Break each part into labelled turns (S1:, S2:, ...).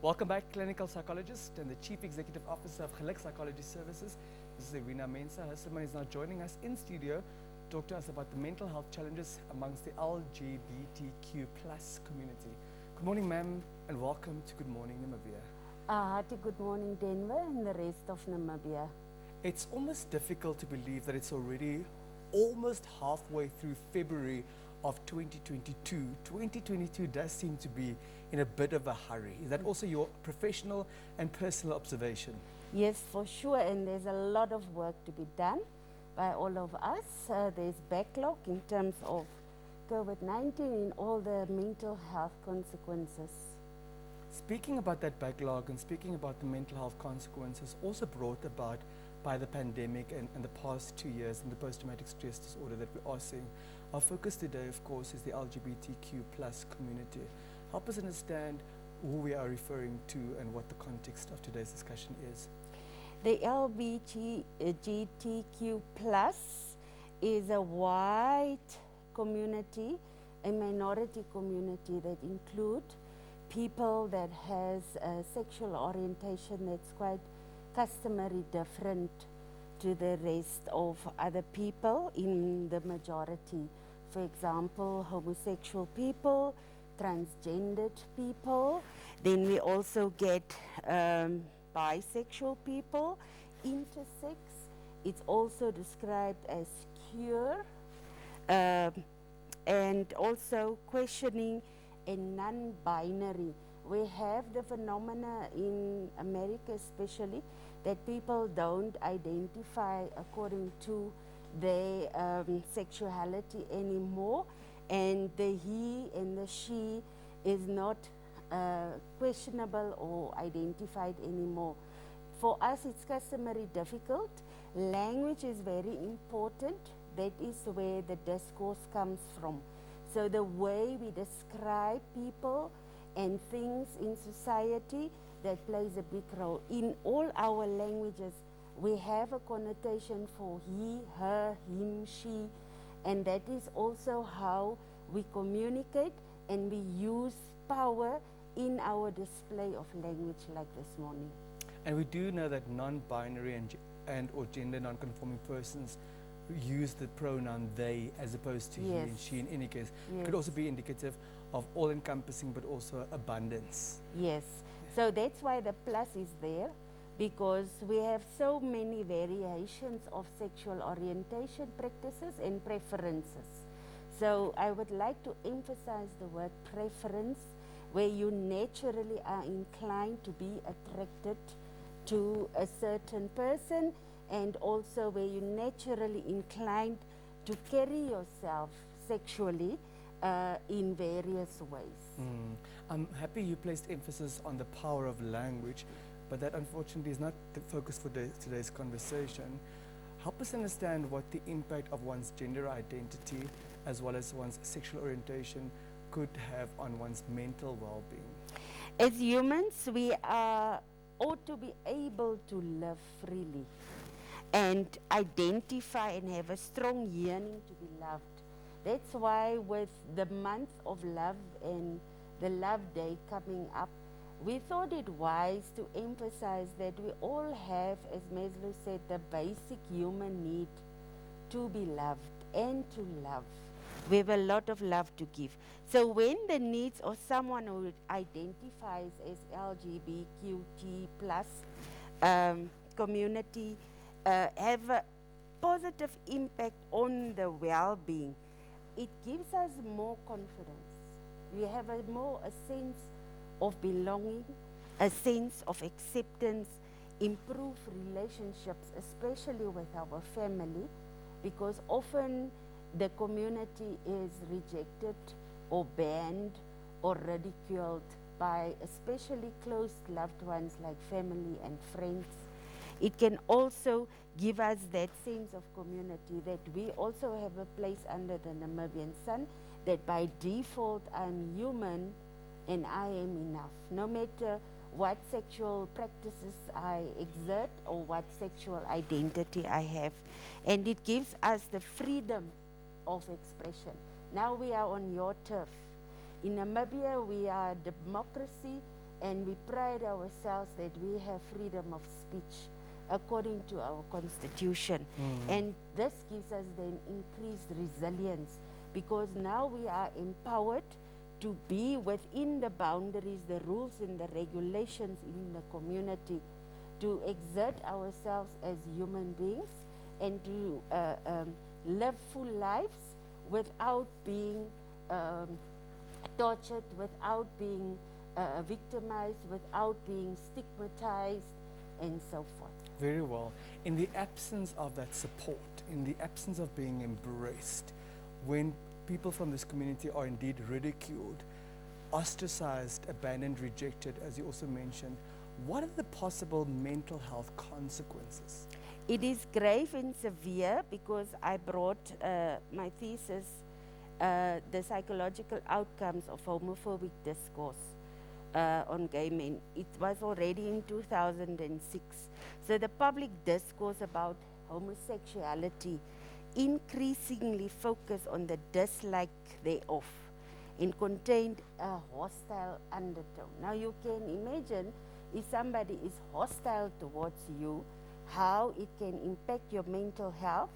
S1: Welcome back, clinical psychologist and the Chief Executive Officer of Geluk Psychology Services. This is Edwina Mensah-Husselmann is now joining us in studio to talk to us about the mental health challenges amongst the LGBTQ plus community. Good morning, ma'am, and welcome to Good Morning Namibia.
S2: Hearty good morning, Denver, and the rest of Namibia.
S1: It's almost difficult to believe that it's already almost halfway through February of 2022. 2022 does seem to be in a bit of a hurry. Is that also your professional and personal observation?
S2: Yes, for sure, and there's a lot of work to be done by all of us. There's backlog in terms of COVID-19 and all the mental health consequences.
S1: Speaking about that backlog and speaking about the mental health consequences also brought about by the pandemic and the past 2 years and the post-traumatic stress disorder that we are seeing, our focus today, of course, is the LGBTQ plus community. Help us understand who we are referring to and what the context of today's discussion is.
S2: The LGBTQ plus is a wide community, a minority community that include people that has a sexual orientation that's quite customary different to the rest of other people in the majority. For example, homosexual people, transgendered people. Then we also get bisexual people, intersex. It's also described as queer, and also questioning and non-binary. We have the phenomena in America especially that people don't identify according to their sexuality anymore, and the he and the she is not questionable or identified anymore. For us, it's customary difficult. Language is very important. That is where the discourse comes from. So the way we describe people and things in society, that plays a big role. In all our languages, we have a connotation for he, her, him, she, and that is also how we communicate and we use power in our display of language like this morning.
S1: And we do know that non-binary and or gender non-conforming persons use the pronoun they as opposed to he and she in any case.
S2: Yes.
S1: Could also be indicative of all-encompassing but also abundance.
S2: Yes, so that's why the plus is there, because we have so many variations of sexual orientation practices and preferences. So I would like to emphasize the word preference, where you naturally are inclined to be attracted to a certain person, and also where you naturally inclined to carry yourself sexually in various ways.
S1: I'm happy you placed emphasis on the power of language, but that unfortunately is not the focus for today's conversation. Help us understand what the impact of one's gender identity as well as one's sexual orientation could have on one's mental well-being.
S2: As humans, we ought to be able to live freely and identify and have a strong yearning to be loved. That's why with the month of love and the Love Day coming up, we thought it wise to emphasize that we all have, as Maslow said, the basic human need to be loved and to love. We have a lot of love to give. So when the needs of someone who identifies as LGBTQ plus community have a positive impact on the well-being, it gives us more confidence. We have a sense of belonging, a sense of acceptance, improved relationships, especially with our family, because often the community is rejected or banned or ridiculed by especially close loved ones like family and friends. It can also give us that sense of community, that we also have a place under the Namibian sun, that by default I'm human and I am enough, no matter what sexual practices I exert or what sexual identity I have. And it gives us the freedom of expression. Now we are on your turf. In Namibia, we are a democracy and we pride ourselves that we have freedom of speech according to our constitution. And this gives us then increased resilience, because now we are empowered to be within the boundaries, the rules and the regulations in the community, to exert ourselves as human beings and to live full lives without being tortured, without being victimized, without being stigmatized, and so forth.
S1: Very well. In the absence of that support, in the absence of being embraced, when people from this community are indeed ridiculed, ostracized, abandoned, rejected, as you also mentioned, what are the possible mental health consequences?
S2: It is grave and severe, because I brought my thesis, the psychological outcomes of homophobic discourse on gay men. It was already in 2006. So the public discourse about homosexuality increasingly focused on the dislike thereof and contained a hostile undertone. Now you can imagine, if somebody is hostile towards you, how it can impact your mental health,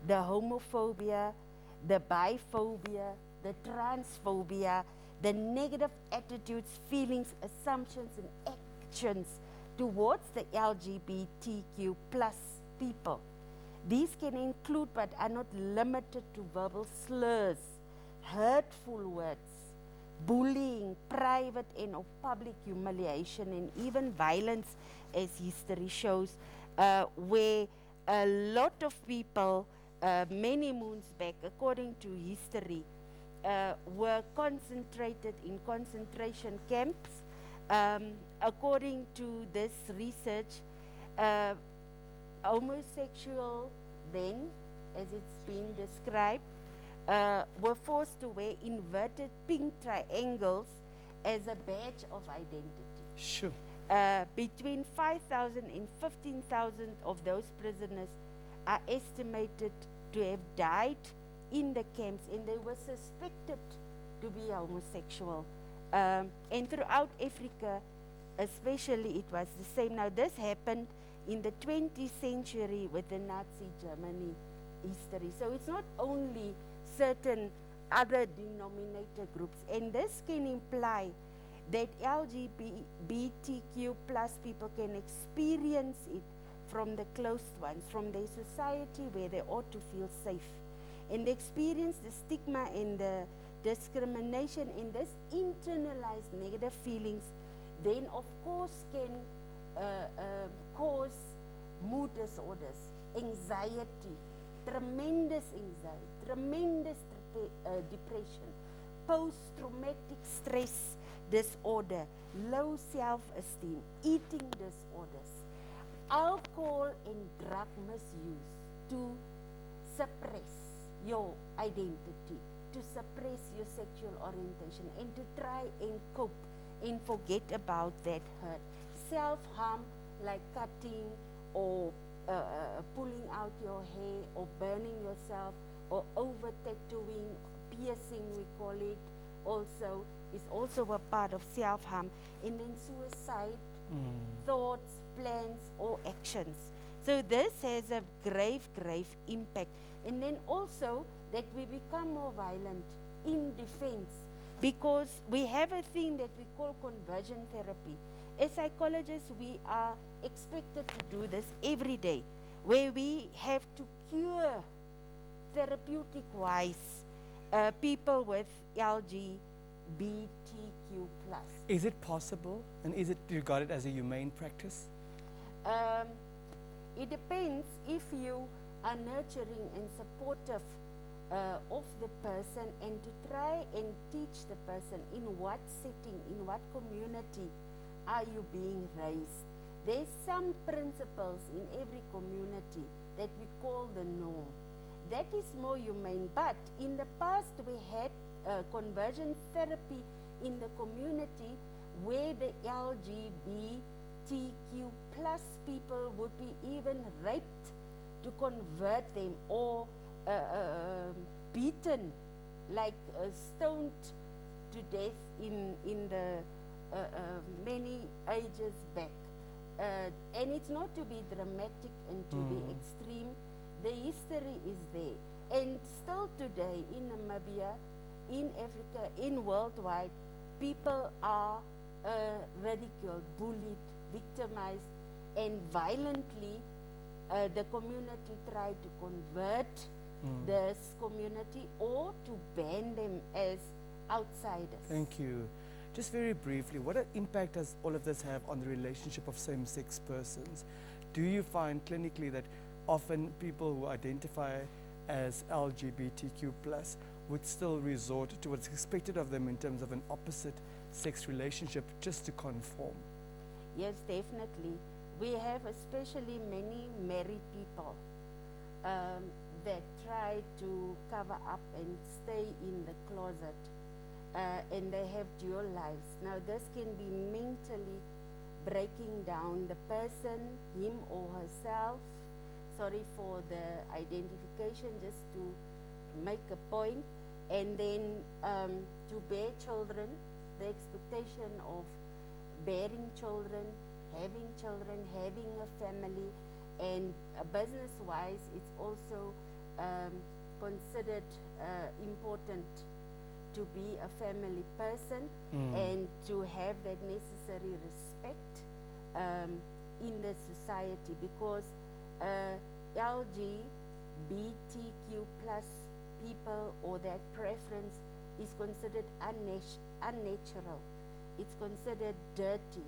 S2: the homophobia, the biphobia, the transphobia, the negative attitudes, feelings, assumptions, and actions towards the LGBTQ plus people. These can include, but are not limited to, verbal slurs, hurtful words, bullying, private and or public humiliation, and even violence, as history shows, where a lot of people, many moons back, according to history, were concentrated in concentration camps. According to this research, homosexual then, as it's been described, were forced to wear inverted pink triangles as a badge of identity.
S1: Sure.
S2: Between 5,000 and 15,000 of those prisoners are estimated to have died in the camps, and they were suspected to be homosexual. And throughout Africa, especially, it was the same. Now, this happened in the 20th century with the Nazi Germany history. So it's not only certain other denominator groups, and this can imply that LGBTQ plus people can experience it from the close ones, from their society where they ought to feel safe, and they experience the stigma and the discrimination and this internalized negative feelings, then of course can cause mood disorders, anxiety, tremendous depression, post-traumatic stress disorder, low self-esteem, eating disorders, alcohol and drug misuse to suppress your identity, to suppress your sexual orientation, and to try and cope and forget about that hurt. Self-harm like cutting or pulling out your hair or burning yourself or over-tattooing, piercing we call it, also is also a part of self-harm. And then suicide, thoughts, plans or actions. So this has a grave impact. And then also that we become more violent in defense, because we have a thing that we call conversion therapy. As psychologists, we are expected to do this every day, where we have to cure therapeutic-wise people with LGBTQ+.
S1: Is it possible, and is it regarded as a humane practice?
S2: It depends if you are nurturing and supportive of the person, and to try and teach the person in what setting, in what community are you being raised. There's some principles in every community that we call the norm. That is more humane, but in the past we had conversion therapy in the community where the LGBTQ plus people would be even raped to convert them, or beaten, like stoned to death in the many ages back. And it's not to be dramatic and to be extreme. The history is there. And still today in Namibia, in Africa, in worldwide, people are ridiculed, bullied, victimized, and violently the community tried to convert this community or to ban them as outsiders.
S1: Thank you. Just very briefly, what impact does all of this have on the relationship of same-sex persons? Do you find clinically that often people who identify as LGBTQ plus would still resort to what's expected of them in terms of an opposite sex relationship just to conform?
S2: Yes, definitely. We have especially many married people that try to cover up and stay in the closet, and they have dual lives. Now this can be mentally breaking down the person, him or herself. Sorry for the identification, just to make a point. And then to bear children, the expectation of bearing children, having a family, and business-wise, it's also considered important to be a family person and to have that necessary respect in the society, because LGBTQ plus people or that preference is considered unnatural. It's considered dirty.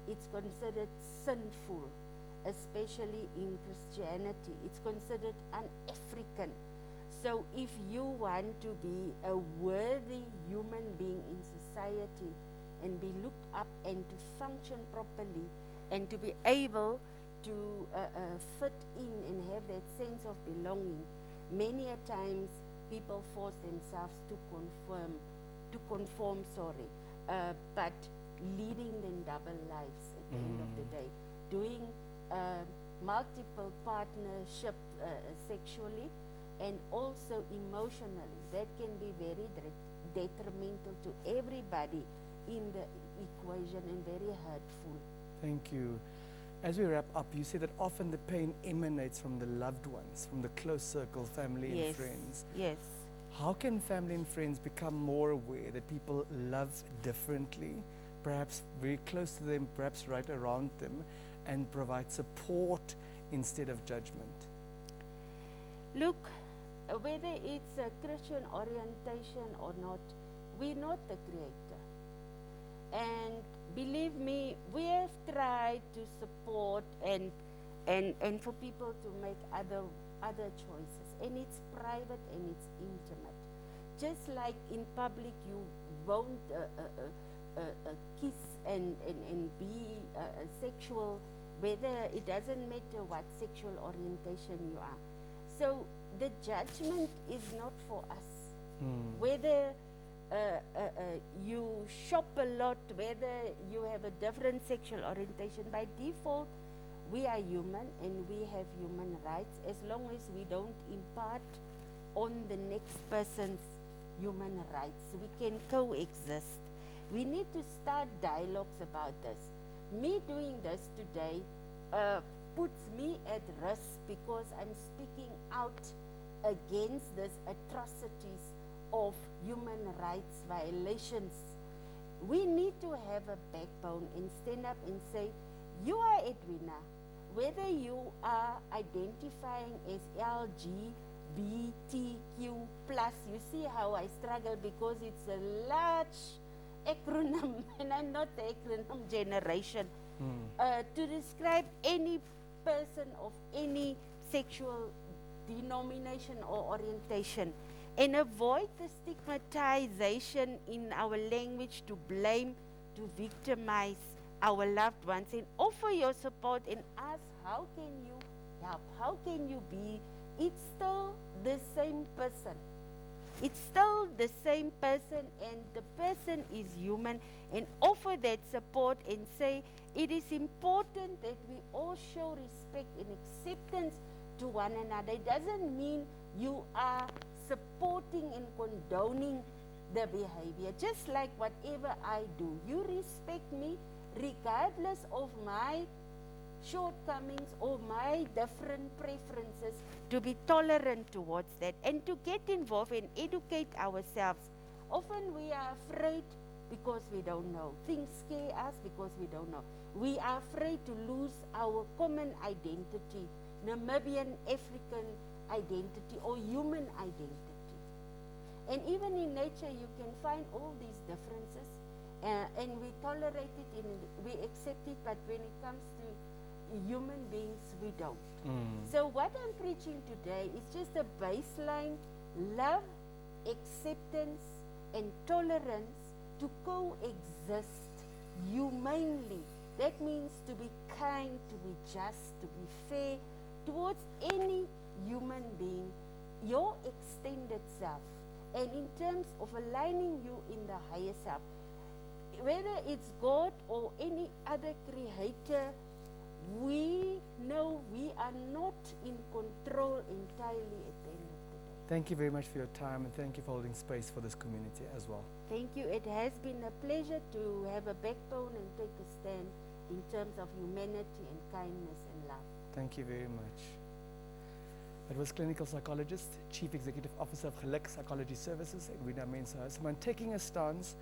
S2: It's considered sinful, especially in Christianity. It's considered un-African. So if you want to be a worthy human being in society and be looked up and to function properly and to be able to fit in and have that sense of belonging, many a times people force themselves to conform, but leading them double lives at the end of the day, doing multiple partnership sexually and also emotionally. That can be very detrimental to everybody in the equation and very hurtful.
S1: Thank you. As we wrap up, you say that often the pain emanates from the loved ones, from the close circle, family and friends.
S2: Yes.
S1: How can family and friends become more aware that people love differently, perhaps very close to them, perhaps right around them, and provide support instead of judgment?
S2: Look, whether it's a Christian orientation or not, we're not the creator. And believe me, we have tried to support and for people to make other choices. And it's private and it's intimate. Just like in public, you won't kiss and be sexual, whether it doesn't matter what sexual orientation you are. So the judgment is not for us. Whether you shop a lot, whether you have a different sexual orientation, by default, we are human and we have human rights as long as we don't impart on the next person's human rights. We can coexist. We need to start dialogues about this. Me doing this today puts me at risk because I'm speaking out against these atrocities of human rights violations. We need to have a backbone and stand up and say, you are Edwina, whether you are identifying as LGBTQ plus, you see how I struggle because it's a large acronym and I'm not the acronym generation, to describe any person of any sexual denomination or orientation, and avoid the stigmatization in our language to blame, to victimize our loved ones, and offer your support and ask, how can you help? How can you be? It's still the same person. It's still the same person, and the person is human, and offer that support and say it is important that we all show respect and acceptance to one another. It doesn't mean you are supporting and condoning the behavior. Just like whatever I do, you respect me regardless of my shortcomings or my different preferences, to be tolerant towards that and to get involved and educate ourselves. Often we are afraid because we don't know. Things scare us because we don't know. We are afraid to lose our common identity, Namibian, African identity or human identity. And even in nature you can find all these differences and we tolerate it and we accept it, but when it comes to human beings, we don't. So what I'm preaching today is just a baseline love, acceptance, and tolerance to coexist humanely. That means to be kind, to be just, to be fair towards any human being, your extended self, and in terms of aligning you in the higher self. Whether it's God or any other creator, we know we are not in control entirely at the end of the day.
S1: Thank you very much for your time, and thank you for holding space for this community as well.
S2: Thank you. It has been a pleasure to have a backbone and take a stand in terms of humanity and kindness and love.
S1: Thank you very much. It was clinical psychologist, Chief Executive Officer of Geluk Psychology Services, Edwina Mensah-Husselmann, taking a stance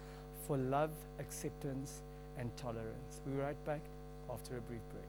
S1: for love, acceptance, and tolerance. We'll be right back after a brief break.